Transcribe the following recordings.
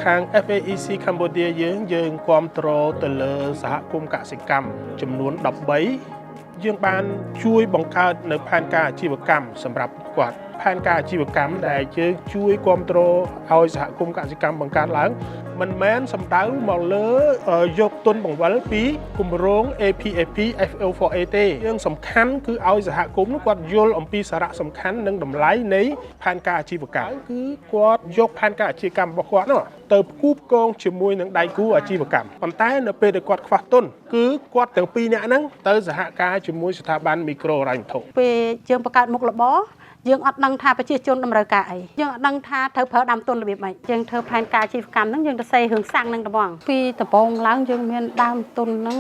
ខាង FAEC Cambodia យើងគ្រប់គ្រងទៅលើសហគមន៍កសិកម្មចំនួន13យើងបានជួយបង្កើតនៅផែនការអាជីវកម្មសម្រាប់គាត់ផែនការអាជីវកម្មដែលយើងជួយគ្រប់គ្រងឲ្យសហគមន៍កសិកម្មបង្កើតឡើងមិនមែនសំដៅមកលើយកទុនបង្វិលពីគម្រោង APAP FO4A ទេយើងសំខាន់គឺឲ្យសហគមន៍គាត់យល់អំពីសារៈសំខាន់និងតម្លៃនៃផែនការអាជីវកម្មគឺគាត់យកផែនការអាជីវកម្មរបស់គាត់នោះទៅផ្គូផ្គងជាមួយនឹងដៃគូអាជីវកម្មប៉ុន្តែនៅពេលដែលគាត់ខ្វះទុនគឺគាត់ទាំងពីរនាក់ហ្នឹងទៅសហការជាមួយស្ថាប័នមីក្រូហិរញ្ញវត្ថុពេលយើងបង្កើតមុខរបរយើងអត់ដឹងថាប្រជាជនតម្រូវការអីយើងអត់ដឹងថាត្រូវប្រើដើមទុនរបៀបម៉េចយើងធ្វើផែនការអាជីវកម្មហ្នឹងយើងទៅសេរឿងសាំងហ្នឹងត្មងពីដំបូងឡើងយើងមានដើមទុនហ្នឹង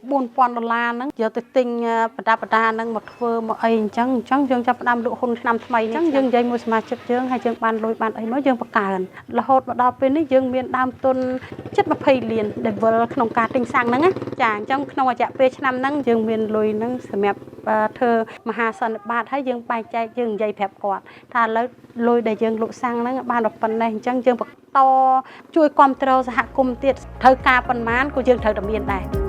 $4,000ហ្នឹងយកទៅទិញប្រដាប់ប្រដាហ្នឹងមកធ្វើមកអីអញ្ចឹងយើងចាប់ផ្ដើមលក់ហ៊ុនឆ្នាំថ្មីនេះអញ្ចឹងយើងនិយាយមួយសមាជិកយើងហើយយើងបានលុយបានអីមកយើងបង្កើនរហូតមកដល់ពេលនេះយើងមានដើមទុនជិត20លានដែលវិលក្នុងការទិញសាំងហ្នឹងចាអញ្ចឹងក្នុងរយៈពេលឆ្នាំហ្នឹងយើងមានលុយហ្នឹងសម្រាប់ធ្វើមហាសន្និបាតហើយយើងបែងចែកយើងនិយាយប្រាប់គាត់ថាឥឡូវលុយដែលយើងលក់សាំងហ្នឹងបានដល់ប៉ុណ្ណេះអញ្ចឹងយើងបន្តជួយគ្រប់គ្រងសហគមន៍ទៀតត្រូវការប៉ុន្មានក៏យើងត្រូវតែមានដែរ